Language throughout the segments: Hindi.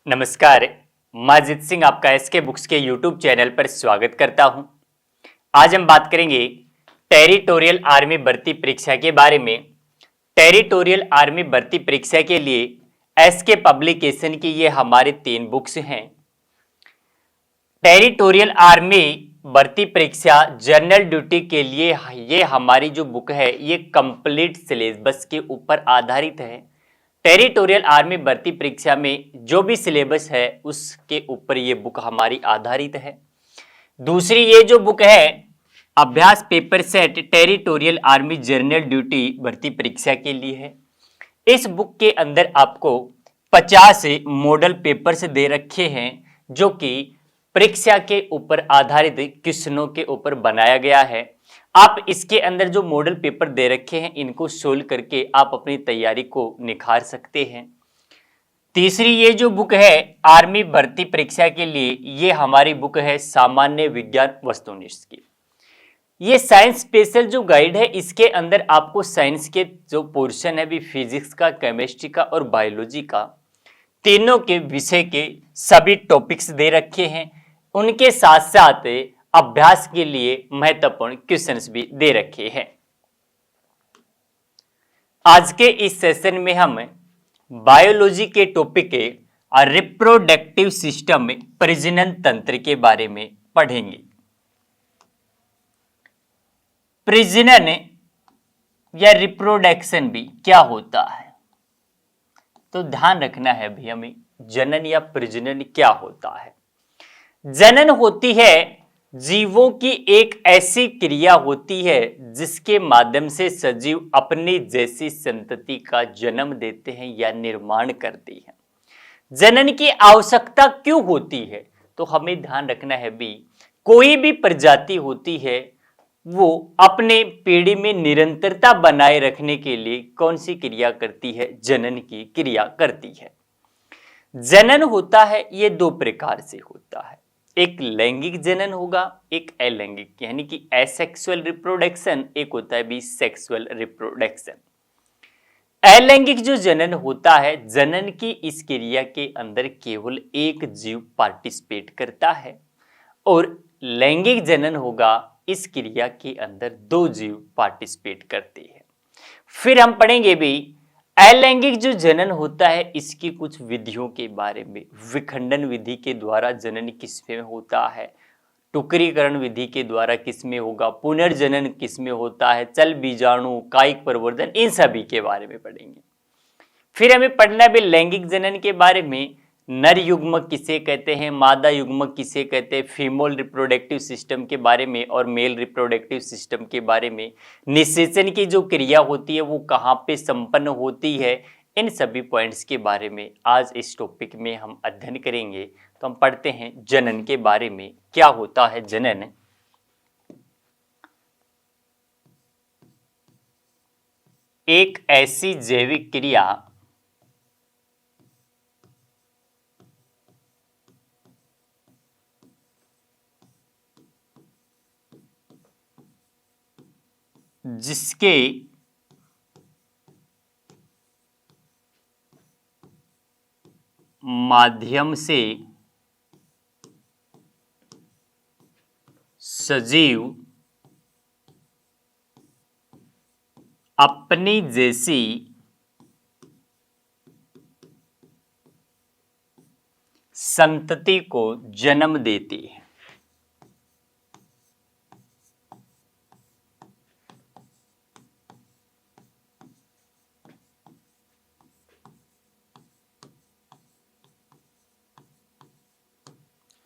नमस्कार, माजिद सिंह आपका एसके बुक्स के यूट्यूब चैनल पर स्वागत करता हूं। आज हम बात करेंगे टेरिटोरियल आर्मी भर्ती परीक्षा के बारे में। टेरिटोरियल आर्मी भर्ती परीक्षा के लिए एसके पब्लिकेशन की ये हमारे 3 बुक्स हैं। टेरिटोरियल आर्मी भर्ती परीक्षा जनरल ड्यूटी के लिए ये हमारी जो बुक है ये कंप्लीट सिलेबस के ऊपर आधारित है। टेरिटोरियल आर्मी भर्ती परीक्षा में जो भी सिलेबस है उसके ऊपर ये बुक हमारी आधारित है। दूसरी ये जो बुक है अभ्यास paper set territorial army general duty भर्ती परीक्षा के लिए है। इस बुक के अंदर आपको 50 मॉडल पेपर्स दे रखे हैं जो कि परीक्षा के ऊपर आधारित क्वेश्चनों के ऊपर बनाया गया है। आप इसके अंदर जो मॉडल पेपर दे रखे हैं इनको सोल्व करके आप अपनी तैयारी को निखार सकते हैं। तीसरी ये जो बुक है आर्मी भर्ती परीक्षा के लिए ये हमारी बुक है सामान्य विज्ञान वस्तुनिष्ठ की। ये साइंस स्पेशल जो गाइड है इसके अंदर आपको साइंस के जो पोर्शन है भी फिजिक्स का, केमिस्ट्री का और बायोलॉजी का तीनों के विषय के सभी टॉपिक्स दे रखे हैं। उनके साथ साथ अभ्यास के लिए महत्वपूर्ण क्वेश्चंस भी दे रखे हैं। आज के इस सेशन में हम बायोलॉजी के टॉपिक के रिप्रोडक्टिव सिस्टम में प्रजनन तंत्र के बारे में पढ़ेंगे। प्रजनन या रिप्रोडक्शन भी क्या होता है, तो ध्यान रखना है भी हमें जनन या प्रजनन क्या होता है। जनन होती है जीवों की एक ऐसी क्रिया होती है जिसके माध्यम से सजीव अपनी जैसी संतति का जन्म देते हैं या निर्माण करते हैं। जनन की आवश्यकता क्यों होती है, तो हमें ध्यान रखना है भी कोई भी प्रजाति होती है वो अपने पीढ़ी में निरंतरता बनाए रखने के लिए कौन सी क्रिया करती है, जनन की क्रिया करती है। जनन होता है ये 2 प्रकार से होता है, एक लैंगिक जनन होगा, एक अलैंगिक यानी कि एसेक्सुअल रिप्रोडक्शन, एक होता है भी सेक्सुअल रिप्रोडक्शन। अलैंगिक जो जनन होता है, जनन की इस क्रिया के अंदर केवल एक जीव पार्टिसिपेट करता है, और लैंगिक जनन होगा इस क्रिया के अंदर 2 जीव पार्टिसिपेट करते हैं। फिर हम पढ़ेंगे भी अलैंगिक जो जनन होता है इसकी कुछ विधियों के बारे में। विखंडन विधि के द्वारा जनन किसमें होता है, टुकरीकरण विधि के द्वारा किसमें होगा, पुनर्जनन किसमें होता है, चल बीजाणु, कायिक प्रवर्धन, इन सभी के बारे में पढ़ेंगे। फिर हमें पढ़ना भी लैंगिक जनन के बारे में। नर युग्मक किसे कहते हैं, मादा युग्मक किसे कहते हैं, फीमेल रिप्रोडक्टिव सिस्टम के बारे में और मेल रिप्रोडक्टिव सिस्टम के बारे में। निषेचन की जो क्रिया होती है वो कहाँ पे संपन्न होती है, इन सभी पॉइंट्स के बारे में आज इस टॉपिक में हम अध्ययन करेंगे। तो हम पढ़ते हैं जनन के बारे में। क्या होता है जनन? एक ऐसी जैविक क्रिया जिसके माध्यम से सजीव अपनी जैसी संतति को जन्म देती है।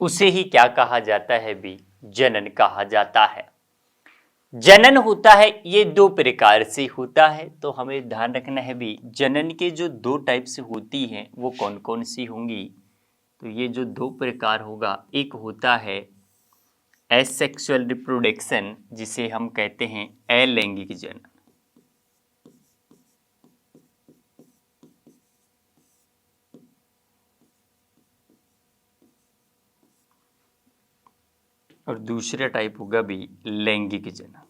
उसे ही क्या कहा जाता है भी, जनन कहा जाता है। जनन होता है ये 2 प्रकार से होता है, तो हमें ध्यान रखना है भी जनन के जो 2 टाइप्स होती हैं वो कौन कौन सी होंगी। तो ये जो 2 प्रकार होगा, एक होता है एसेक्सुअल रिप्रोडक्शन जिसे हम कहते हैं अलैंगिक जनन, और दूसरा टाइप होगा भी लैंगिक जनन।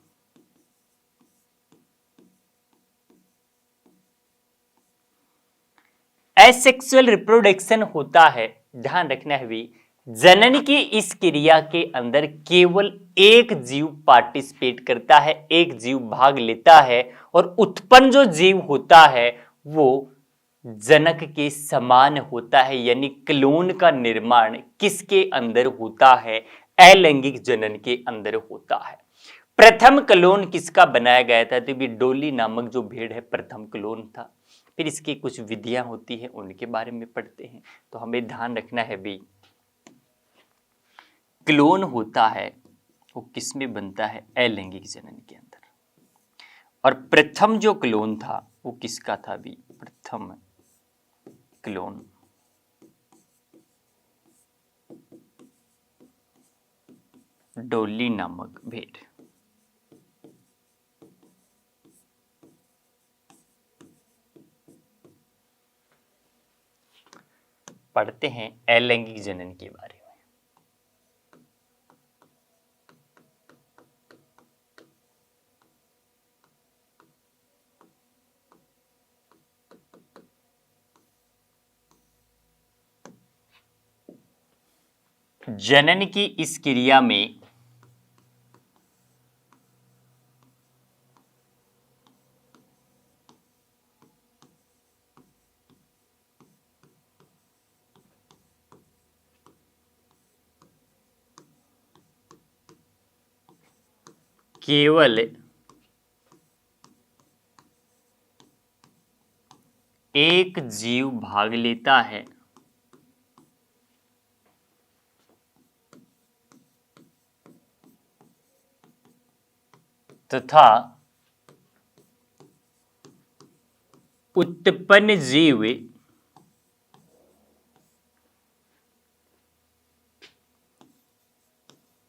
एसेक्सुअल रिप्रोडक्शन होता है ध्यान रखना है भी, जनन की इस क्रिया के अंदर केवल एक जीव पार्टिसिपेट करता है, एक जीव भाग लेता है, और उत्पन्न जो जीव होता है वो जनक के समान होता है। यानी क्लोन का निर्माण किसके अंदर होता है? अलैंगिक जनन के अंदर होता है। प्रथम क्लोन किसका बनाया गया था? तो भी डोली नामक जो भेड़ है प्रथम क्लोन था। फिर इसकी कुछ विधियां होती हैं, उनके बारे में पढ़ते हैं। तो हमें ध्यान रखना है भी, क्लोन होता है वो किस में बनता है? अलैंगिक जनन के अंदर। और प्रथम जो क्लोन था वो किसका था भी? प्रथम क्लोन डोली नामक भेड़। पढ़ते हैं अलैंगिक जनन के बारे में। जनन की इस क्रिया में केवल एक जीव भाग लेता है, तथा उत्पन्न जीव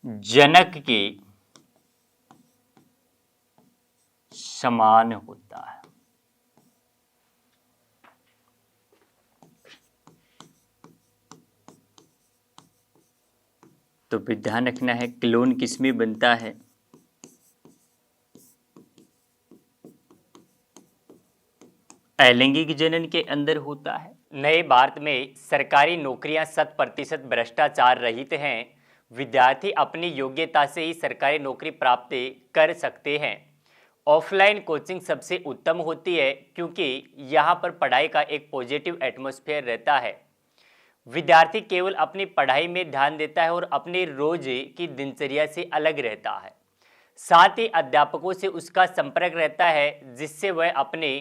जनक के समान होता है। तो भी ध्यान रखना है, क्लोन किसमें बनता है? अलैंगिक जनन के अंदर होता है। नए भारत में सरकारी नौकरियां 100% भ्रष्टाचार रहित हैं। विद्यार्थी अपनी योग्यता से ही सरकारी नौकरी प्राप्त कर सकते हैं। ऑफलाइन कोचिंग सबसे उत्तम होती है क्योंकि यहाँ पर पढ़ाई का एक पॉजिटिव एटमॉस्फेयर रहता है। विद्यार्थी केवल अपनी पढ़ाई में ध्यान देता है और अपनी रोज की दिनचर्या से अलग रहता है। साथ ही अध्यापकों से उसका संपर्क रहता है जिससे वह अपने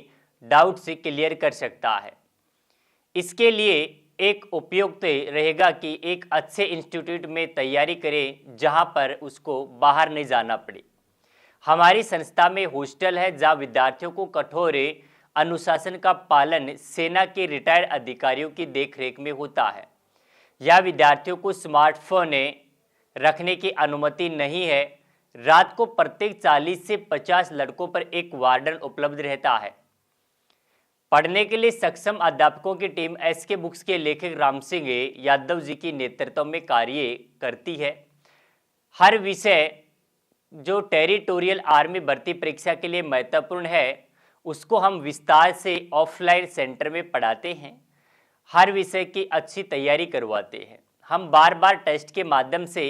डाउट से क्लियर कर सकता है। इसके लिए एक उपयुक्त रहेगा कि एक अच्छे इंस्टीट्यूट में तैयारी करें जहां पर उसको बाहर नहीं जाना पड़े। हमारी संस्था में हॉस्टल है जहां विद्यार्थियों को कठोर अनुशासन का पालन सेना के रिटायर्ड अधिकारियों की देखरेख में होता है। यह विद्यार्थियों को स्मार्टफोन रखने की अनुमति नहीं है। रात को प्रत्येक 40 से 50 लड़कों पर एक वार्डन उपलब्ध रहता है। पढ़ने के लिए सक्षम अध्यापकों की टीम एसके बुक्स के लेखक राम सिंह यादव जी की नेतृत्व में कार्य करती है। हर विषय जो टेरिटोरियल आर्मी भर्ती परीक्षा के लिए महत्वपूर्ण है उसको हम विस्तार से ऑफलाइन सेंटर में पढ़ाते हैं। हर विषय की अच्छी तैयारी करवाते हैं। हम बार बार टेस्ट के माध्यम से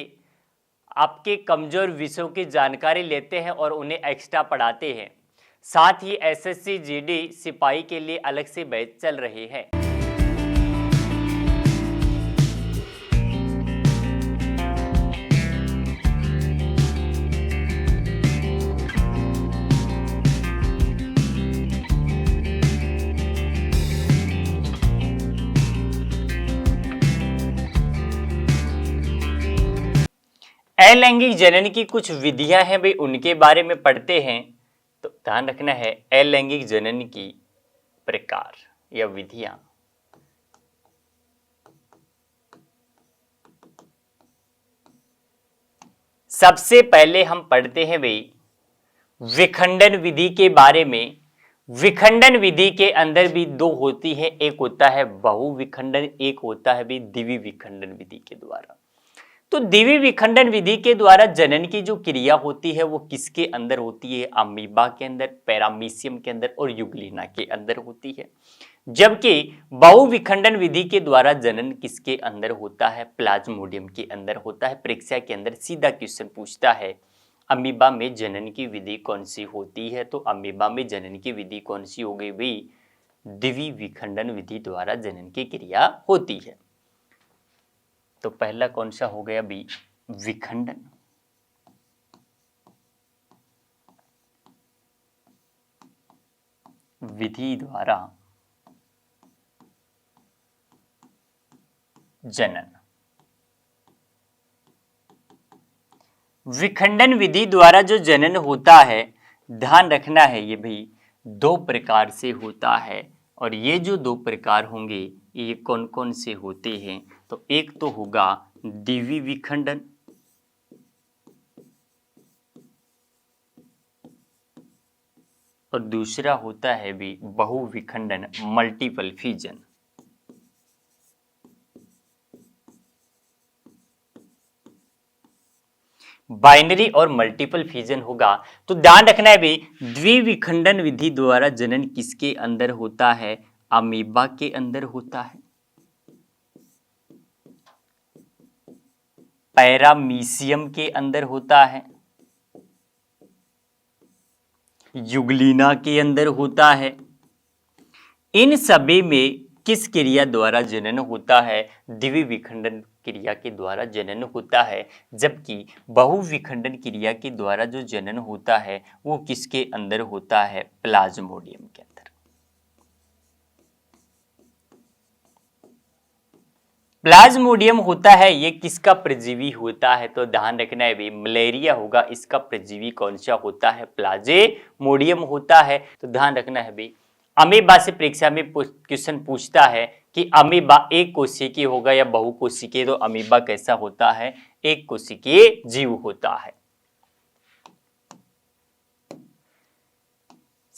आपके कमजोर विषयों की जानकारी लेते हैं और उन्हें एक्स्ट्रा पढ़ाते हैं। साथ ही एसएससी जीडी सिपाही के लिए अलग से बैच चल रहे हैं। अलैंगिक जनन की कुछ विधियां हैं भाई, उनके बारे में पढ़ते हैं। तो ध्यान रखना है अलैंगिक जनन की प्रकार या विधियां। सबसे पहले हम पढ़ते हैं भाई विखंडन विधि के बारे में। विखंडन विधि के अंदर भी दो होती है, एक होता है बहु विखंडन, एक होता है भी द्वि विखंडन विधि के द्वारा। तो द्विवी विखंडन विधि के द्वारा जनन की जो क्रिया होती है वो किसके अंदर होती है? अमीबा के अंदर, पैरामीशियम के अंदर और यूग्लिना के अंदर होती है। जबकि बहुविखंडन विधि के द्वारा जनन किसके अंदर होता है? प्लाज्मोडियम के अंदर होता है। परीक्षा के अंदर सीधा क्वेश्चन पूछता है अमीबा में जनन की विधि कौन सी होती है? तो अमीबा में जनन की विधि कौन सी हो गई भाई? द्विवी विखंडन विधि द्वारा जनन की क्रिया होती है। तो पहला कौन सा हो गया भी? विखंडन। विधि द्वारा जनन। विखंडन विधि द्वारा जो जनन होता है, ध्यान रखना है ये भी दो प्रकार से होता है। और ये जो दो प्रकार होंगे ये कौन कौन से होते हैं? तो एक तो होगा द्विवी विखंडन और दूसरा होता है भी बहुविखंडन, मल्टीपल फ्यूजन। बाइनरी और मल्टीपल फ्यूजन होगा। तो ध्यान रखना है भी द्विविखंडन विधि द्वारा जनन किसके अंदर होता है? अमीबा के अंदर होता है, पैरामीशियम के अंदर होता है, यूग्लिना के अंदर होता है। इन सभी में किस क्रिया द्वारा जनन होता है? द्विवी विखंडन क्रिया के द्वारा जनन होता है। जबकि बहुविखंडन क्रिया के द्वारा जो जनन होता है वो किसके अंदर होता है? प्लाज्मोडियम के अंदर। प्लाज्मोडियम होता है ये किसका परजीवी होता है? तो ध्यान रखना है भी मलेरिया होगा, इसका परजीवी कौन सा होता है? प्लाज्मोडियम होता है। तो ध्यान रखना है भी अमीबा से परीक्षा में क्वेश्चन पूछता है कि अमीबा एक कोशिकीय होगा या बहुकोशिकीय? तो अमीबा कैसा होता है? एक कोशिकीय जीव होता है।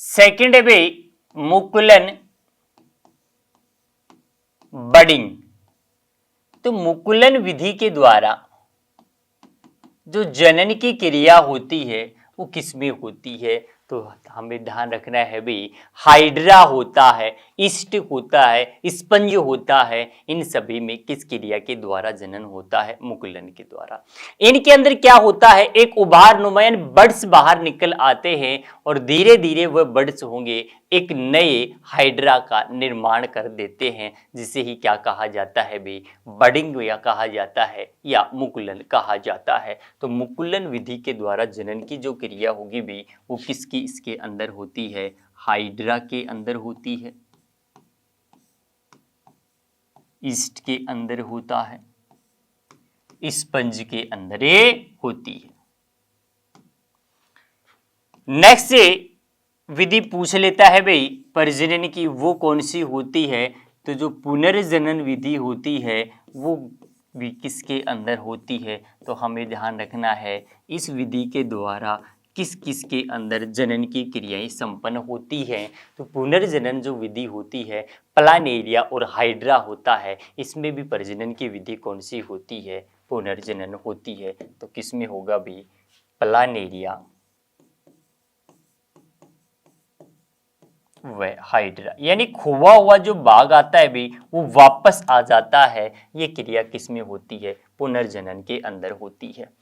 सेकंड है भाई मुकुलन बडिंग। तो मुकुलन विधि के द्वारा जो जनन की क्रिया होती है वो किसमें होती है? तो हमें ध्यान रखना है भी हाइड्रा होता है, ईस्ट होता है, स्पंज होता है। इन सभी में किस क्रिया के द्वारा जनन होता है? मुकुलन के द्वारा। इनके अंदर क्या होता है? एक उभार नुमायन बर्ड्स बाहर निकल आते हैं और धीरे धीरे वह बर्ड्स होंगे एक नए हाइड्रा का निर्माण कर देते हैं, जिसे ही क्या कहा जाता है भी? बडिंग या कहा जाता है या मुकुलन कहा जाता है। तो मुकुलन विधि के द्वारा जनन की जो क्रिया होगी भी वो किसकी इसके अंदर होती है? हाइड्रा के अंदर होती है, ईस्ट के अंदर होता है, स्पंज के अंदर होती है। नेक्स्ट विधि पूछ लेता है भाई प्रजनन की वो कौन सी होती है? तो जो पुनर्जनन विधि होती है वो भी किसके अंदर होती है? तो हमें ध्यान रखना है इस विधि के द्वारा किस किस के अंदर जनन की क्रियाएं संपन्न होती हैं। तो पुनर्जनन जो विधि होती है प्लानेरिया और हाइड्रा होता है, इसमें भी प्रजनन की विधि कौन सी होती है? पुनर्जनन होती है। तो किसमें होगा भी? प्लानेरिया व हाइड्रा। यानी खोआ हुआ जो बाघ आता है भी वो वापस आ जाता है। ये क्रिया किसमें होती है? पुनर्जनन के अंदर होती है।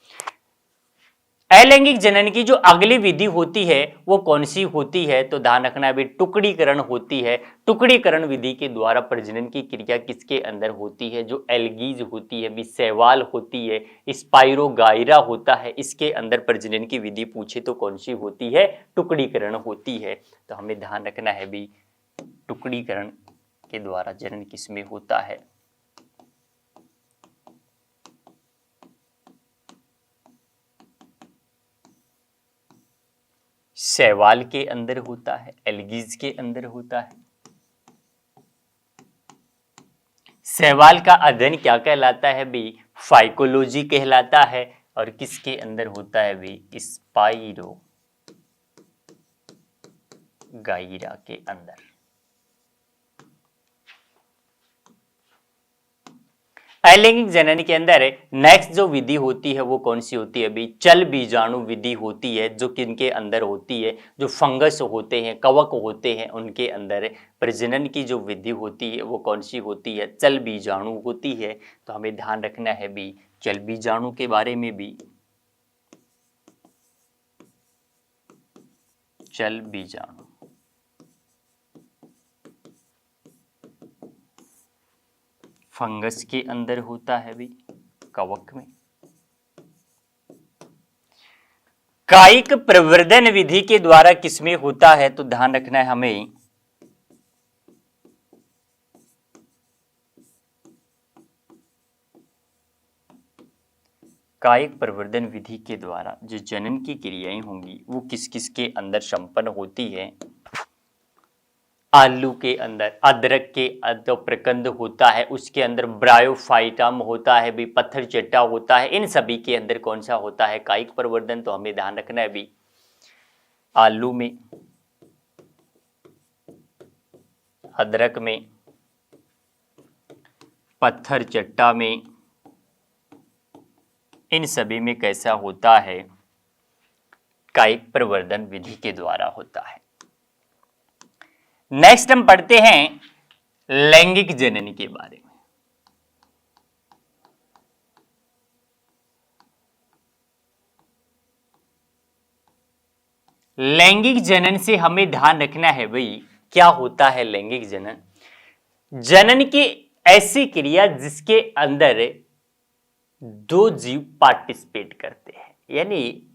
अलैंगिक जनन की जो अगली विधि होती है वो कौन सी होती है? तो ध्यान रखना है भी टुकड़ीकरण होती है। टुकड़ीकरण विधि के द्वारा प्रजनन की क्रिया किसके अंदर होती है? जो एल्गीज होती है भी, शैवाल होती है, स्पाइरोगाइरा होता है, इसके अंदर प्रजनन की विधि पूछे तो कौन सी होती है? टुकड़ीकरण होती है। तो हमें ध्यान रखना है भी टुकड़ीकरण के द्वारा जनन किसमें होता है? शैवाल के अंदर होता है, एल्गीज के अंदर होता है। शैवाल का अध्ययन क्या कहलाता है भी? फाइकोलॉजी कहलाता है। और किसके अंदर होता है भी? स्पाइरो गाइरा के अंदर। अलैंगिक जनन के अंदर नेक्स्ट जो विधि होती है वो कौन सी होती है अभी? चल बीजाणु विधि होती है, जो किनके अंदर होती है? जो फंगस होते हैं, कवक होते हैं, उनके अंदर प्रजनन की जो विधि होती है वो कौन सी होती है? चल बीजाणु होती है। तो हमें ध्यान रखना है भी चल बीजाणु के बारे में भी। चल बीजाणु फंगस के अंदर होता है भी, कवक में। कायिक प्रवर्धन विधि के द्वारा किसमें होता है? तो ध्यान रखना है हमें कायिक प्रवर्धन विधि के द्वारा जो जनन की क्रियाएं होंगी वो किस किस के अंदर संपन्न होती है? आलू के अंदर, अदरक के अंदर प्रकंद होता है, उसके अंदर ब्रायोफाइटम होता है भी, पत्थर चट्टा होता है, इन सभी के अंदर कौन सा होता है? कायिक प्रवर्धन। तो हमें ध्यान रखना है भी आलू में, अदरक में, पत्थर चट्टा में, इन सभी में कैसा होता है? कायिक प्रवर्धन विधि के द्वारा होता है। नेक्स्ट हम पढ़ते हैं लैंगिक जनन के बारे में। लैंगिक जनन से हमें ध्यान रखना है भाई क्या होता है लैंगिक जनन? जनन की ऐसी क्रिया जिसके अंदर दो जीव पार्टिसिपेट करते हैं, यानी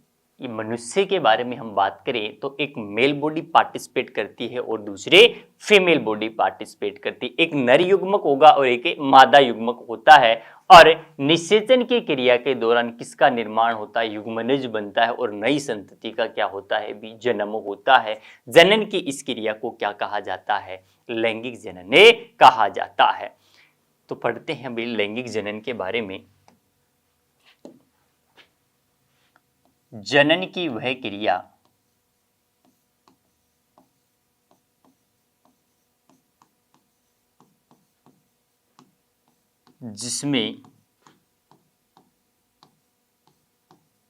ये मनुष्य के बारे में हम बात करें तो एक मेल बॉडी पार्टिसिपेट करती है और दूसरे फीमेल बॉडी पार्टिसिपेट करती है। एक नर युग्मक होगा और एक मादा युग्मक होता है। और निषेचन की क्रिया के दौरान किसका निर्माण होता है? युग्मनज बनता है और नई संतति का क्या होता है? भी जन्म होता है। जनन की इस क्रिया को क्या कहा जाता है? लैंगिक जनन कहा जाता है। तो पढ़ते हैं अभी लैंगिक जनन के बारे में। जनन की वह क्रिया जिसमें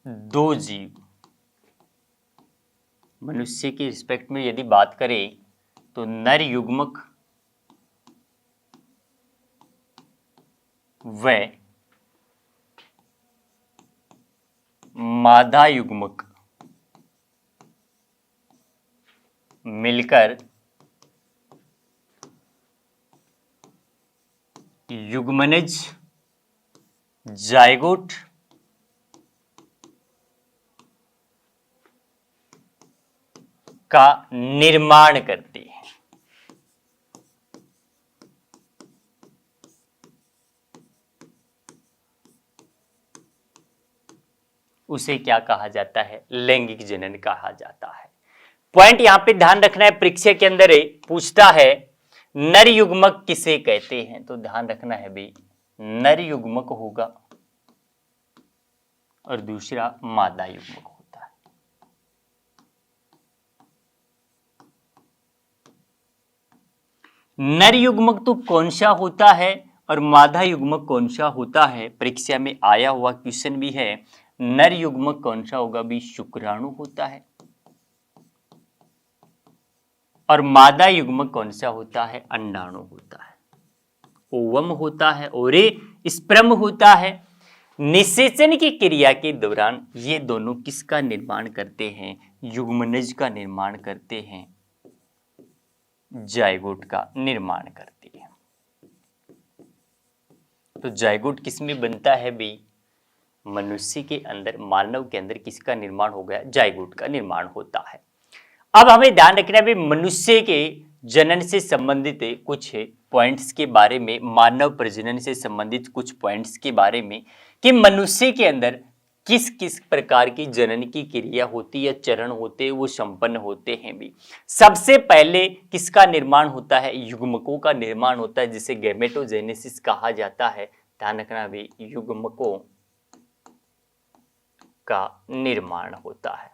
दो जीव, मनुष्य के रिस्पेक्ट में यदि बात करें तो नर युग्मक व मादा युग्मक मिलकर युग्मनज जायगोट का निर्माण करते हैं। उसे क्या कहा जाता है? लैंगिक जनन कहा जाता है। पॉइंट यहां पे ध्यान रखना है, परीक्षा के अंदर पूछता है नर युग्मक किसे कहते हैं? तो ध्यान रखना है भाई नर युग्मक होगा और दूसरा मादा युग्मक होता है। नर युग्मक तो कौन सा होता है और मादा युग्मक कौन सा होता है? परीक्षा में आया हुआ क्वेश्चन भी है। नर युग्मक कौन सा होगा भी? शुक्राणु होता है। और मादा युग्मक कौन सा होता है? अंडाणु होता है, ओवम होता है और स्पर्म होता है। निषेचन की क्रिया के दौरान ये दोनों किसका निर्माण करते हैं? युग्मनज का निर्माण करते हैं, जायगोट का निर्माण करते हैं। तो जायगोट किसमें बनता है भी? मनुष्य के अंदर, मानव के अंदर किसका निर्माण हो गया? जायगोट का निर्माण होता है। अब हमें ध्यान रखना है मनुष्य के जनन से संबंधित कुछ पॉइंट्स के बारे में, मानव प्रजनन से संबंधित कुछ पॉइंट्स के बारे में कि मनुष्य के अंदर किस किस प्रकार की जनन की क्रिया होती है, चरण होते हैं, वो संपन्न होते हैं भी। सबसे पहले किसका निर्माण होता है? युग्मकों का निर्माण होता है, जिसे गैमेटोजेनेसिस कहा जाता है। ध्यान रखना भी युग्मकों का निर्माण होता है।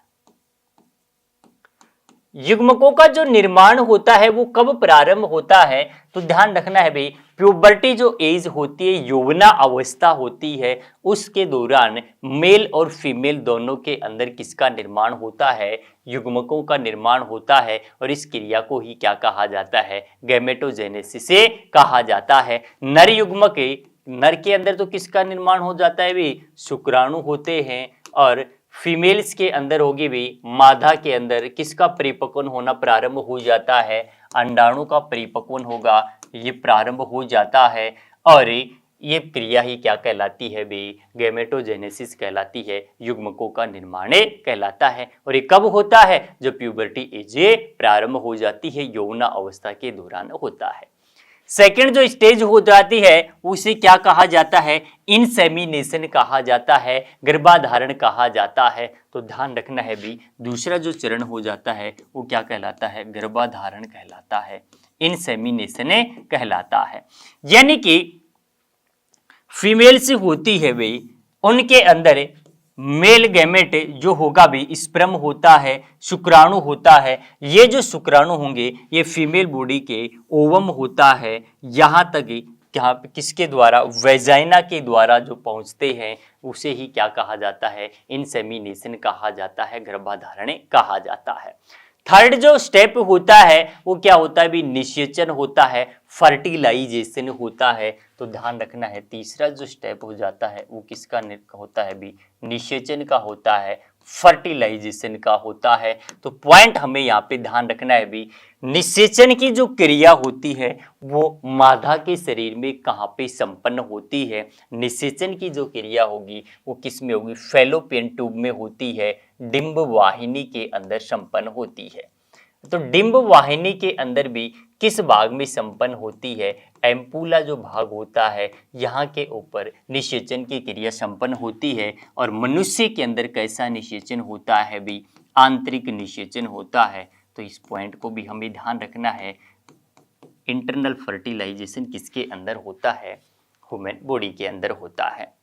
युग्मकों का जो निर्माण होता है वो कब प्रारंभ होता है, तो ध्यान रखना है भाई, प्यूबर्टी जो एज होती है, यौवना अवस्था होती है, उसके दौरान मेल और फीमेल दोनों के अंदर किसका निर्माण होता है, युग्मकों का निर्माण होता है। और इस क्रिया को ही क्या कहा जाता है, गैमेटोजेनेसिस से कहा जाता है। नर युग्मक, नर के अंदर तो किसका निर्माण हो जाता है भाई, शुक्राणु होते हैं। और फीमेल्स के अंदर होगी भी, मादा के अंदर किसका परिपक्वन होना प्रारंभ हो जाता है, अंडाणु का परिपक्वन होगा, ये प्रारंभ हो जाता है। और ये क्रिया ही क्या कहलाती है भी, गैमेटोजेनेसिस कहलाती है, युग्मकों का निर्माण कहलाता है। और ये कब होता है, जब प्यूबर्टी एज प्रारंभ हो जाती है, यौवना अवस्था के दौरान होता है। सेकेंड जो स्टेज हो जाती है उसे क्या कहा जाता है, इंसेमिनेशन कहा जाता है, गर्भाधारण कहा जाता है। तो ध्यान रखना है भी, दूसरा जो चरण हो जाता है वो क्या कहलाता है, गर्भाधारण कहलाता है, इंसेमिनेशन कहलाता है। यानी कि फीमेल से होती है वे, उनके अंदर मेल गैमेट जो होगा भी, स्पर्म होता है, शुक्राणु होता है। ये जो शुक्राणु होंगे ये फीमेल बॉडी के ओवम होता है, यहाँ तक क्या किसके द्वारा, वेजाइना के द्वारा जो पहुंचते हैं उसे ही क्या कहा जाता है, इंसेमिनेशन कहा जाता है, गर्भाधारण कहा जाता है। थर्ड जो स्टेप होता है वो क्या होता है भी, निषेचन होता है, फर्टिलाइजेशन होता है। तो ध्यान रखना है, तीसरा जो स्टेप हो जाता है वो किसका होता है भी, निषेचन का होता है, फर्टिलाइजेशन का होता है। तो पॉइंट हमें यहाँ पे ध्यान रखना है भी, निषेचन की जो क्रिया होती है वो मादा के शरीर में कहाँ पे संपन्न होती है, निषेचन की जो क्रिया होगी वो किस में होगी, फैलोपियन ट्यूब में होती है, डिंब वाहिनी के अंदर संपन्न होती है। तो डिंब वाहिनी के अंदर भी किस भाग में संपन्न होती है, एम्पूला जो भाग होता है यहाँ के ऊपर निषेचन की क्रिया संपन्न होती है। और मनुष्य के अंदर कैसा निषेचन होता है भी, आंतरिक निषेचन होता है। तो इस पॉइंट को भी हमें ध्यान रखना है, इंटरनल फर्टिलाइजेशन किसके अंदर होता है, ह्यूमन बॉडी के अंदर होता है।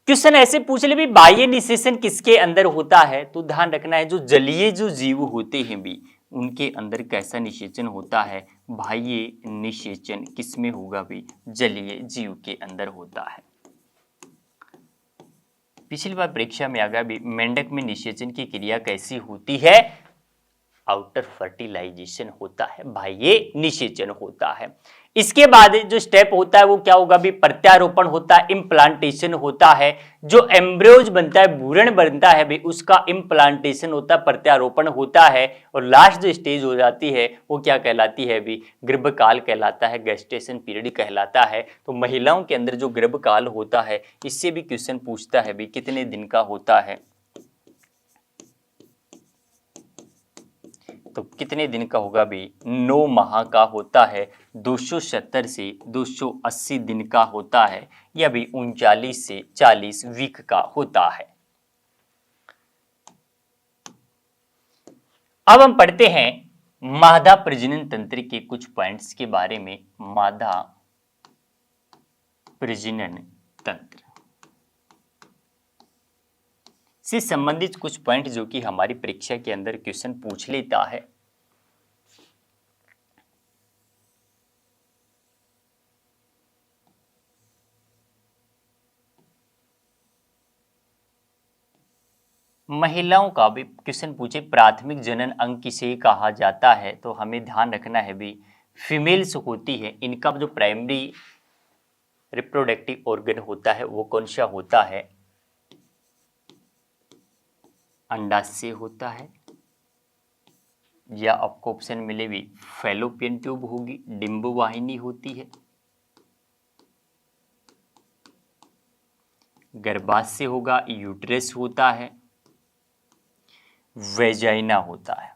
क्वेश्चन ऐसे पूछ ले भी, बाह्य निषेचन किसके अंदर होता है, तो ध्यान रखना है जो जलीय जो जीव होते हैं भी उनके अंदर कैसा निषेचन होता है, बाह्य निषेचन किसमें होगा भी, जलीय जीव के अंदर होता है। पिछली बार परीक्षा में आ गया भी, मेंढक में निषेचन की क्रिया कैसी होती है, आउटर फर्टिलाइजेशन होता है, बाह्य निषेचन होता है। इसके बाद जो स्टेप होता है वो क्या होगा भी, प्रत्यारोपण होता है, इम्प्लांटेशन होता है। जो एम्ब्रियोज बनता है, भ्रूण बनता है भी, उसका इम्प्लांटेशन होता है, प्रत्यारोपण होता है। और लास्ट जो स्टेज हो जाती है वो क्या कहलाती है भी, गर्भकाल कहलाता है, गेस्टेशन पीरियड कहलाता है। तो महिलाओं के अंदर जो गर्भकाल होता है इससे भी क्वेश्चन पूछता है भी, कितने दिन का होता है, तो कितने दिन का होगा भी, 9 माह का होता है, 270 से 280 दिन का होता है, या भी 39 से 40 वीक का होता है। अब हम पढ़ते हैं मादा प्रजनन तंत्र के कुछ पॉइंट्स के बारे में। मादा प्रजनन तंत्र से संबंधित कुछ पॉइंट जो कि हमारी परीक्षा के अंदर क्वेश्चन पूछ लेता है। महिलाओं का भी क्वेश्चन पूछे, प्राथमिक जनन अंग किसे कहा जाता है, तो हमें ध्यान रखना है भी, फीमेल्स होती है इनका जो प्राइमरी रिप्रोडक्टिव ऑर्गन होता है वो कौन सा होता है, अंडाशय होता है, या आपको ऑप्शन मिले भी, फैलोपियन ट्यूब होगी, डिंब वाहिनी होती है, गर्भाशय होगा, यूट्रस होता है, वेजाइना होता है।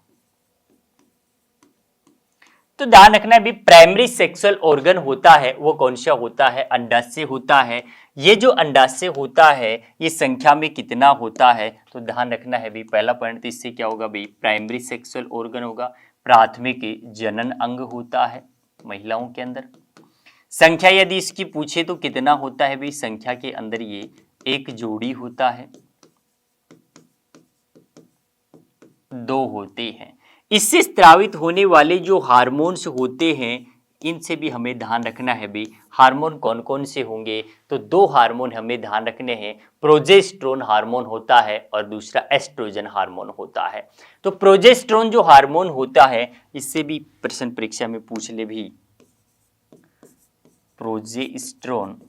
तो ध्यान रखना है भी, प्राइमरी सेक्सुअल ऑर्गन होता है वो कौन सा होता है, अंडाशय होता है। ये जो अंडाशय होता है ये संख्या में कितना होता है, तो ध्यान रखना है भी, पहला पॉइंट तो इससे क्या होगा भी, प्राइमरी सेक्सुअल ऑर्गन होगा, प्राथमिक जनन अंग होता है महिलाओं के अंदर। संख्या यदि इसकी पूछे तो कितना होता है भी, संख्या के अंदर ये एक जोड़ी होता है, 2 होते हैं। इससे स्रावित होने वाले जो हार्मोन्स होते हैं इनसे भी हमें ध्यान रखना है भी। हार्मोन कौन कौन से होंगे, तो दो हार्मोन हमें ध्यान रखने हैं। प्रोजेस्टेरोन हार्मोन होता है और दूसरा एस्ट्रोजन हार्मोन होता है। तो प्रोजेस्टेरोन जो हार्मोन होता है इससे भी प्रश्न परीक्षा में पूछ ले भी। प्रोजेस्टेरोन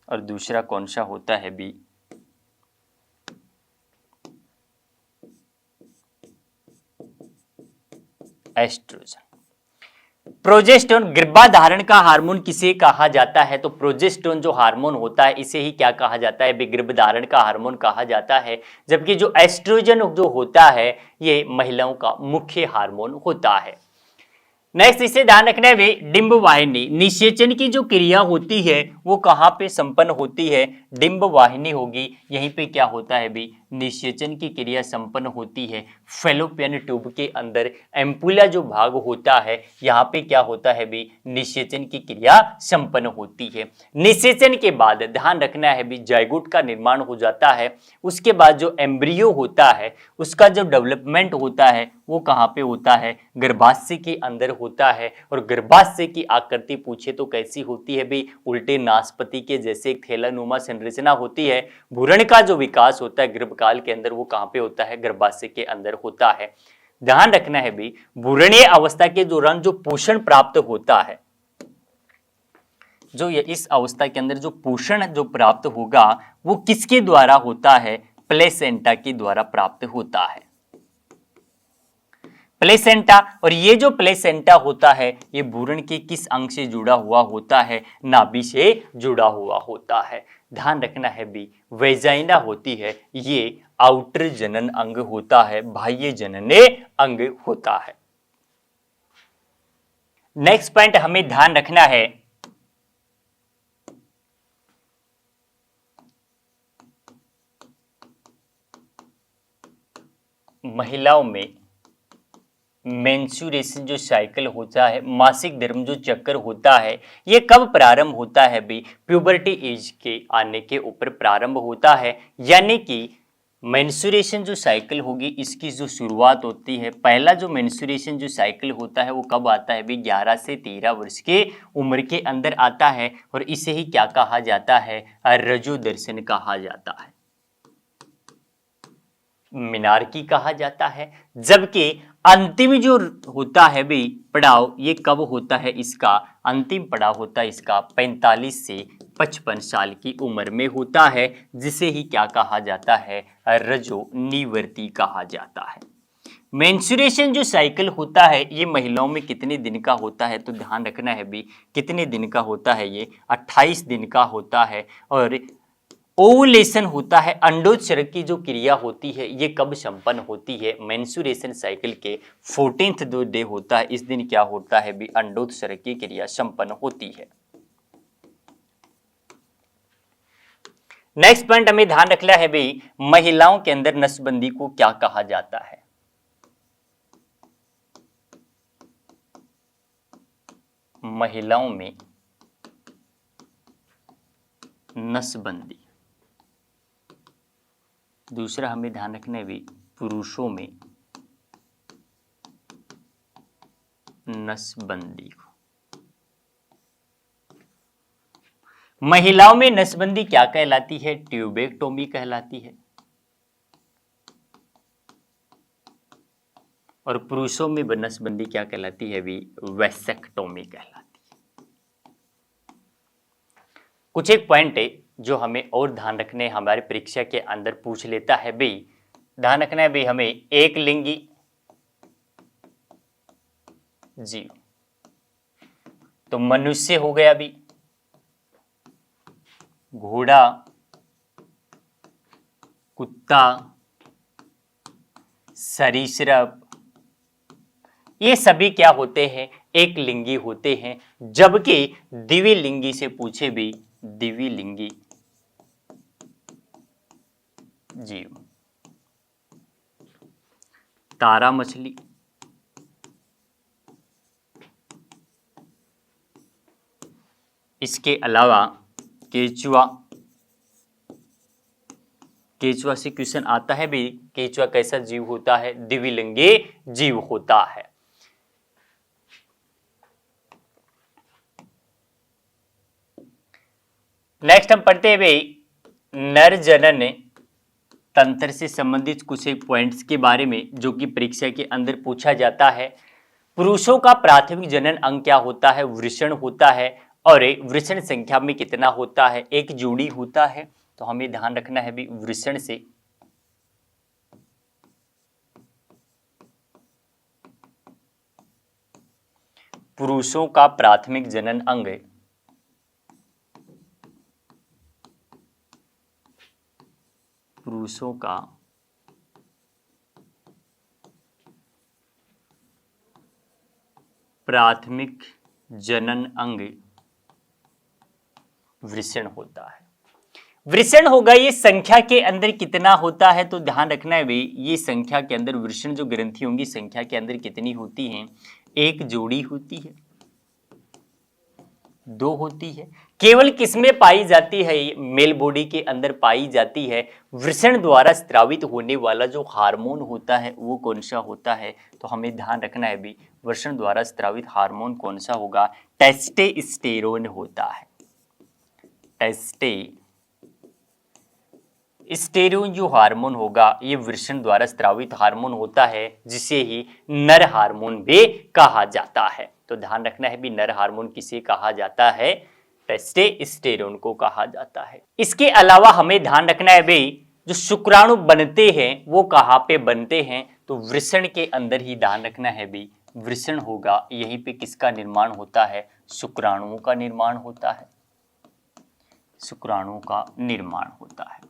और दूसरा कौन सा होता है भी, एस्ट्रोजन। प्रोजेस्टेरोन गर्भाधारण का हार्मोन किसे कहा जाता है, तो प्रोजेस्टेरोन जो हार्मोन होता है इसे ही क्या कहा जाता है, गर्भधारण का हार्मोन कहा जाता है। जबकि जो एस्ट्रोजन जो होता है ये महिलाओं का मुख्य हार्मोन होता है। नेक्स्ट इसे ध्यान रखना है भी, डिंब वाहिनी निषेचन की जो क्रिया होती है वो कहाँ पे संपन्न होती है, डिंब वाहिनी होगी, यहीं पे क्या होता है भी, निषेचन की क्रिया संपन्न होती है। फेलोपियन ट्यूब के अंदर एम्पुला जो भाग होता है यहाँ पे क्या होता है भी, निषेचन की क्रिया संपन्न होती है। निषेचन के बाद ध्यान रखना है भी जाइगोट का निर्माण हो जाता है। उसके बाद जो एम्ब्रियो होता है उसका जो डेवलपमेंट होता है वो कहाँ पे होता है, गर्भाशय के अंदर होता है। और गर्भाशय की आकृति पूछे तो कैसी होती है भी, उल्टे नाशपाती के जैसे एक थैलानुमा संरचना होती है। भ्रूण का जो विकास होता है गर्भकाल के अंदर वो कहाँ पे होता है, गर्भाशय के अंदर होता है। ध्यान रखना है भी, भ्रूणीय अवस्था के दौरान जो पोषण प्राप्त होता है, जो इस अवस्था के अंदर जो पोषण जो प्राप्त होगा वो किसके द्वारा होता है, प्लेसेंटा के द्वारा प्राप्त होता है। प्लेसेंटा, और ये जो प्लेसेंटा होता है ये भ्रूण के किस अंग से जुड़ा हुआ होता है, नाभि से जुड़ा हुआ होता है। ध्यान रखना है भी, वेजाइना होती है ये आउटर जनन अंग होता है, बाह्य जनने अंग होता है। नेक्स्ट पॉइंट हमें ध्यान रखना है, महिलाओं में मेंस्ट्रुएशन जो साइकिल होता है, मासिक धर्म जो चक्कर होता है, ये कब प्रारंभ होता है भी, प्यूबर्टी एज के आने के ऊपर प्रारंभ होता है। यानी कि मेंस्ट्रुएशन जो साइकिल होगी इसकी जो शुरुआत होती है, पहला जो मेंस्ट्रुएशन जो साइकिल होता है वो कब आता है भी, 11 से 13 वर्ष के उम्र के अंदर आता है। और इसे ही क्या कहा जाता है, रजो दर्शन कहा जाता है, मिनारकी कहा जाता है। जबकि अंतिम जो होता है भी पड़ाव, ये कब होता है, इसका अंतिम पड़ाव होता है इसका 45 से 55 साल की उम्र में होता है, जिसे ही क्या कहा जाता है, रजो निवर्ती कहा जाता है। मेंस्ट्रुएशन जो साइकिल होता है ये महिलाओं में कितने दिन का होता है, तो ध्यान रखना है भी कितने दिन का होता है, ये 28 दिन का होता है। और ओवुलेशन होता है, अंडोत्सर्ग की जो क्रिया होती है ये कब संपन्न होती है, मेंस्ट्रुएशन साइकिल के 14th जो डे होता है इस दिन क्या होता है भी, अंडोत्सर्ग की क्रिया संपन्न होती है। नेक्स्ट पॉइंट हमें ध्यान रखना है भाई, महिलाओं के अंदर नसबंदी को क्या कहा जाता है। महिलाओं में नसबंदी, दूसरा हमें ध्यान रखना है भी, पुरुषों में नसबंदी। महिलाओं में नसबंदी क्या कहलाती है, ट्यूबेक्टोमी कहलाती है। और पुरुषों में नसबंदी क्या कहलाती है भी, वैसेक्टोमी कहलाती है। कुछ एक पॉइंट है जो हमें और ध्यान रखने, हमारे परीक्षा के अंदर पूछ लेता है भी, ध्यान रखना है भी हमें, एक लिंगी जीव, तो मनुष्य हो गया भी, घोड़ा, कुत्ता, सरीसृप, ये सभी क्या होते हैं, एक लिंगी होते हैं। जबकि द्विलिंगी से पूछे भी, द्विलिंगी जीव, तारा मछली, इसके अलावा केचुआ, केचुआ से क्वेश्चन आता है भी, केचुआ कैसा जीव होता है? द्विलिंगी जीव होता है। नेक्स्ट हम पढ़ते हैं भाई नर जनन तंत्र से संबंधित कुछ एक पॉइंट्स के बारे में जो कि परीक्षा के अंदर पूछा जाता है। पुरुषों का प्राथमिक जनन अंग क्या होता है? वृषण होता है। और वृषण संख्या में कितना होता है? एक जोड़ी होता है। तो हमें ध्यान रखना है भी वृषण से पुरुषों का प्राथमिक जनन अंग पुरुषों का प्राथमिक जनन अंग वृषण होता है। वृषण होगा, ये संख्या के अंदर कितना होता है? तो ध्यान रखना है भाई, ये संख्या के अंदर वृषण जो ग्रंथि होंगी संख्या के अंदर कितनी होती हैं? एक जोड़ी होती है, दो होती है। केवल किसमें पाई जाती है? मेल बॉडी के अंदर पाई जाती है। वृषण द्वारा स्रावित होने वाला जो हार्मोन होता है वो कौन सा होता है? तो हमें ध्यान रखना है भी वृषण द्वारा स्रावित हार्मोन कौन सा होगा? टेस्टोस्टेरोन होता है। टेस्टोस्टेरोन जो हार्मोन होगा ये वृषण द्वारा स्रावित हार्मोन होता है, जिसे ही नर हार्मोन भी कहा जाता है। तो ध्यान रखना है भी नर हार्मोन किसे कहा जाता है? टेस्टोस्टेरोन को कहा जाता है। इसके अलावा हमें ध्यान रखना है भाई जो शुक्राणु बनते हैं वो कहाँ पे बनते हैं? तो वृषण के अंदर ही ध्यान रखना है भी वृषण होगा, यहीं पे किसका निर्माण होता है? शुक्राणुओं का निर्माण होता है। शुक्राणुओं का निर्माण होता है।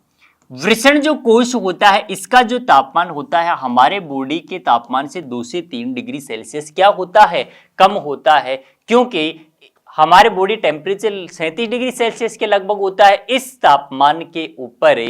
वृषण जो कोश होता है इसका जो तापमान होता है हमारे बॉडी के तापमान से 2 से 3 डिग्री सेल्सियस क्या होता है? कम होता है, क्योंकि हमारे बॉडी टेम्परेचर 37 डिग्री सेल्सियस के लगभग होता है। इस तापमान के ऊपर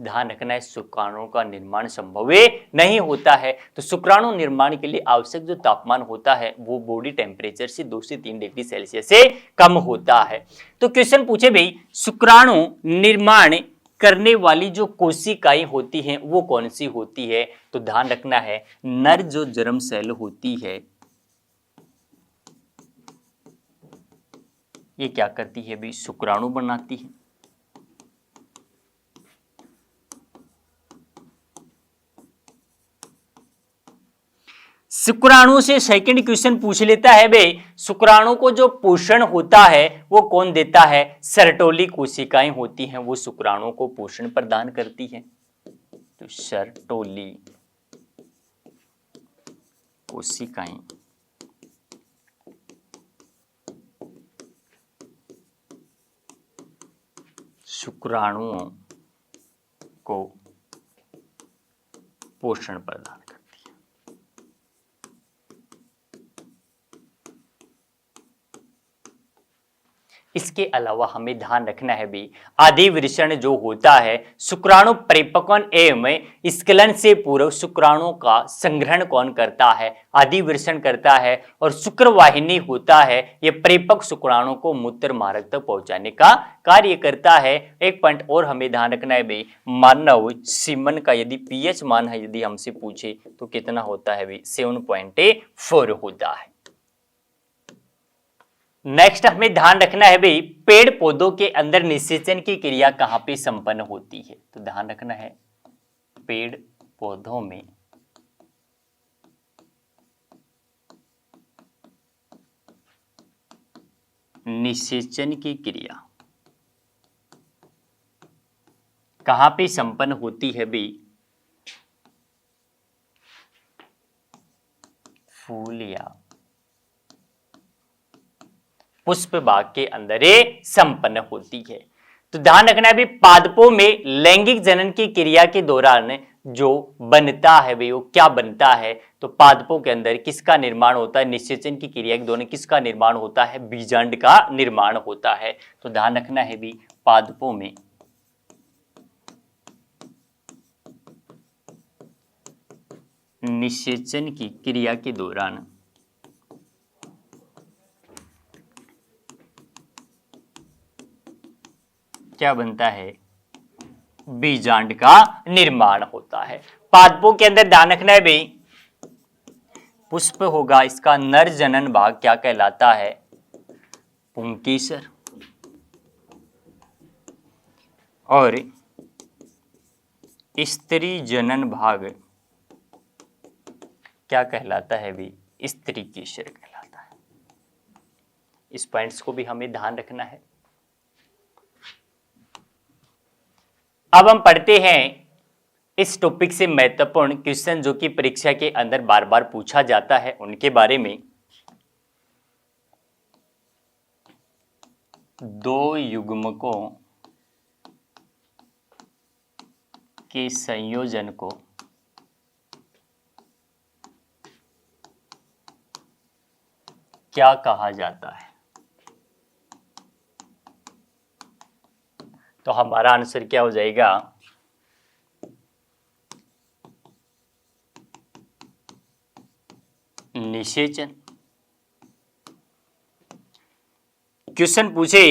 ध्यान रखना है शुक्राणुओं का निर्माण संभव नहीं होता है। तो शुक्राणु निर्माण के लिए आवश्यक जो तापमान होता है वो बॉडी टेम्परेचर से 2 से 3 डिग्री सेल्सियस से कम होता है। तो क्वेश्चन पूछे भाई शुक्राणु निर्माण करने वाली जो कोशिकाएं होती हैं वो कौन सी होती है? तो ध्यान रखना है नर जो जर्म सेल होती है ये क्या करती है भी? शुक्राणु बनाती है। शुक्राणु से सेकंड क्वेश्चन पूछ लेता है बे शुक्राणु को जो पोषण होता है वो कौन देता है? सर्टोली कोशिकाएं होती हैं वो शुक्राणु को पोषण प्रदान करती हैं। तो सर्टोली कोशिकाएं शुक्राणुओं को पोषण प्रदान करती है। इसके अलावा हमें ध्यान रखना है भी आदि वृषण जो होता है शुक्राणु परिपक्वन एवं स्खलन से पूर्व शुक्राणु का संग्रहण कौन करता है? आदि वृषण करता है। और शुक्रवाहिनी होता है ये परिपक्व शुक्राणु को मूत्र मार्ग तक पहुंचाने का कार्य करता है। एक पॉइंट और हमें ध्यान रखना है भी मानव सीमन का यदि पीएच मान है यदि हमसे पूछे तो कितना होता है भी? 7.4 होता है। नेक्स्ट हमें ध्यान रखना है भाई पेड़ पौधों के अंदर निषेचन की क्रिया कहां पे संपन्न होती है? तो ध्यान रखना है पेड़ पौधों में निषेचन की क्रिया कहां पे संपन्न होती है भाई? फूल या पुष्प बाग के अंदर ये संपन्न होती है। तो ध्यान रखना है भी पादपों में लैंगिक जनन की क्रिया के दौरान जो बनता है वे वो क्या बनता है? तो पादपों के अंदर किसका निर्माण होता है? निषेचन की क्रिया के दौरान किसका निर्माण होता है? बीजांड का निर्माण होता है। तो ध्यान रखना है भी पादपों में निषेचन की क्रिया के दौरान क्या बनता है? बीजांड का निर्माण होता है। पादपों के अंदर ध्यान रखना है भाई, पुष्प होगा, इसका नर जनन भाग क्या कहलाता है? पुंकेसर। और स्त्री जनन भाग क्या कहलाता है भी? स्त्री केसर कहलाता है। इस पॉइंट्स को भी हमें ध्यान रखना है। अब हम पढ़ते हैं इस टॉपिक से महत्वपूर्ण क्वेश्चन जो कि परीक्षा के अंदर बार बार पूछा जाता है, उनके बारे में। दो युग्मकों के संयोजन को क्या कहा जाता है? तो हमारा आंसर क्या हो जाएगा? निषेचन। क्वेश्चन पूछे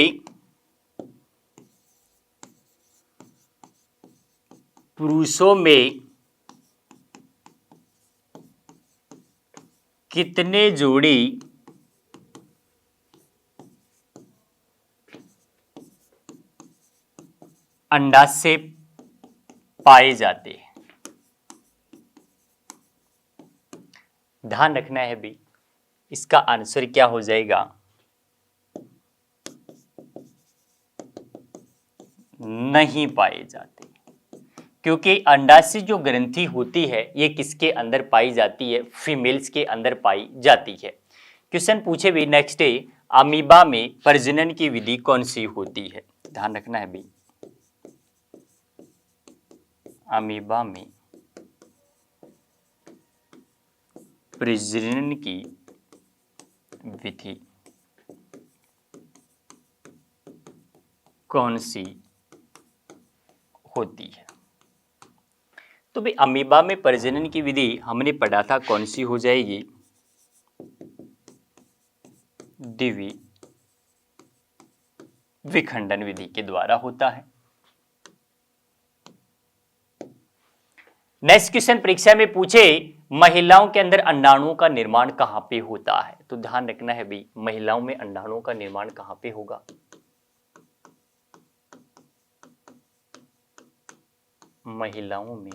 पुरुषों में कितने जोड़ी अंडाशय पाए जाते हैं? ध्यान रखना है भी, इसका आंसर क्या हो जाएगा? नहीं पाए जाते, क्योंकि अंडाशय जो ग्रंथि होती है ये किसके अंदर पाई जाती है? फीमेल्स के अंदर पाई जाती है। क्वेश्चन पूछे भी नेक्स्ट है, अमीबा में प्रजनन की विधि कौन सी होती है? ध्यान रखना है भी, अमीबा में प्रजनन की विधि कौन सी होती है? तो भाई अमीबा में प्रजनन की विधि हमने पढ़ा था, कौन सी हो जाएगी? द्विवी विखंडन विधि के द्वारा होता है। नेक्स्ट क्वेश्चन परीक्षा में पूछे महिलाओं के अंदर अंडाणुओं का निर्माण कहां पे होता है? तो ध्यान रखना है भाई, महिलाओं में अंडाणुओं का निर्माण कहां पे होगा? महिलाओं में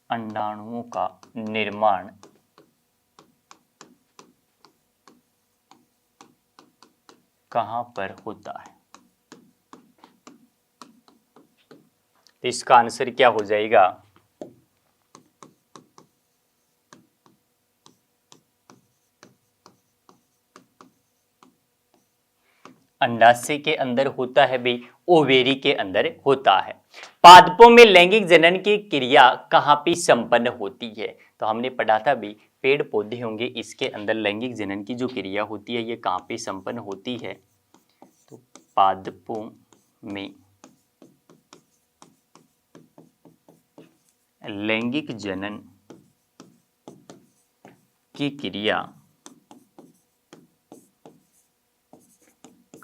अंडाणुओं का निर्माण कहां पर होता है? तो इसका आंसर क्या हो जाएगा? अंडाशय के अंदर होता है भाई, ओवेरी के अंदर होता है। पादपों में लैंगिक जनन की क्रिया कहां पे संपन्न होती है? तो हमने पढ़ा था भाई, पेड़ पौधे होंगे, इसके अंदर लैंगिक जनन की जो क्रिया होती है ये कहां पे संपन्न होती है? तो पादपों में लैंगिक जनन की क्रिया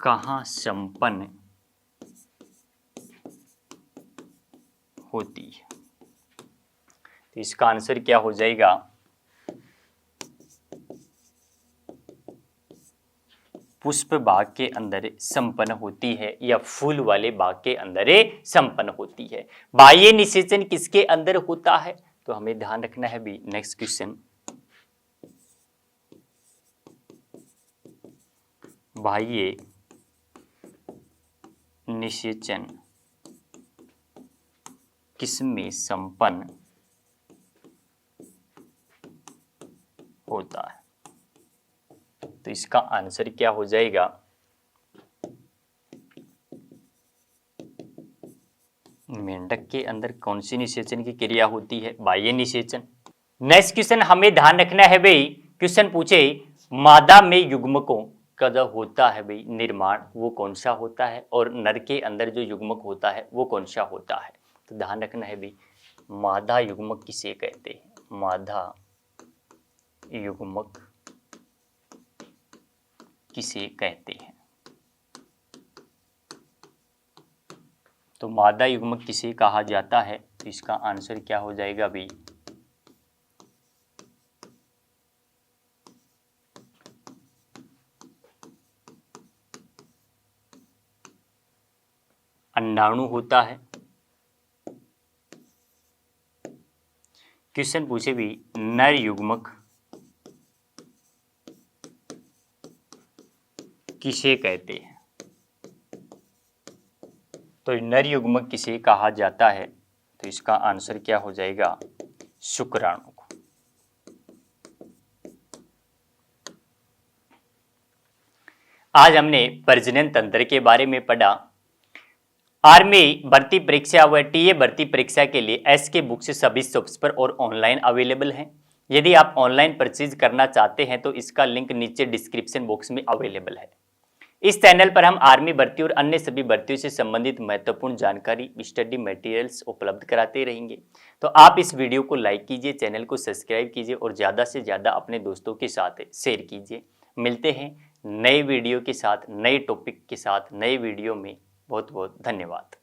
कहां संपन्न होती है? तो इसका आंसर क्या हो जाएगा? पुष्प भाग के अंदर संपन्न होती है या फूल वाले भाग के अंदर संपन्न होती है। बाह्य निषेचन किसके अंदर होता है? तो हमें ध्यान रखना है भी, नेक्स्ट क्वेश्चन, बाह्य निषेचन किसमें संपन्न होता है? तो इसका आंसर क्या हो जाएगा? मेंढक के अंदर कौन सी निषेचन की क्रिया होती है? बाह्य निषेचन। नेक्स्ट क्वेश्चन हमें ध्यान रखना है भाई, क्वेश्चन पूछे मादा में युग्मकों का जो होता है भाई निर्माण, वो कौन सा होता है? और नर के अंदर जो युग्मक होता है वो कौन सा होता है? तो ध्यान रखना है भाई, मादा युग्मक किसे कहते हैं? मादा युग्मक किसे कहते हैं? तो मादा युग्मक किसे कहा जाता है? तो इसका आंसर क्या हो जाएगा भाई? अंडाणु होता है। क्वेश्चन पूछे भी, नर युग्मक किसे कहते हैं? तो नर युग्मक किसे कहा जाता है? तो इसका आंसर क्या हो जाएगा? शुक्राणु को। आज हमने प्रजनन तंत्र के बारे में पढ़ा। आर्मी भर्ती परीक्षा व टीए भर्ती परीक्षा के लिए एसके बुक्स सभी शॉप्स पर और ऑनलाइन अवेलेबल हैं। यदि आप ऑनलाइन परचेज करना चाहते हैं तो इसका लिंक नीचे डिस्क्रिप्शन बॉक्स में अवेलेबल है। इस चैनल पर हम आर्मी भर्ती और अन्य सभी भर्तियों से संबंधित महत्वपूर्ण जानकारी, स्टडी मटेरियल्स उपलब्ध कराते रहेंगे। तो आप इस वीडियो को लाइक कीजिए, चैनल को सब्सक्राइब कीजिए और ज़्यादा से ज़्यादा अपने दोस्तों के साथ शेयर कीजिए। मिलते हैं नए वीडियो के साथ, नए टॉपिक के साथ, नए वीडियो में। बहुत बहुत धन्यवाद।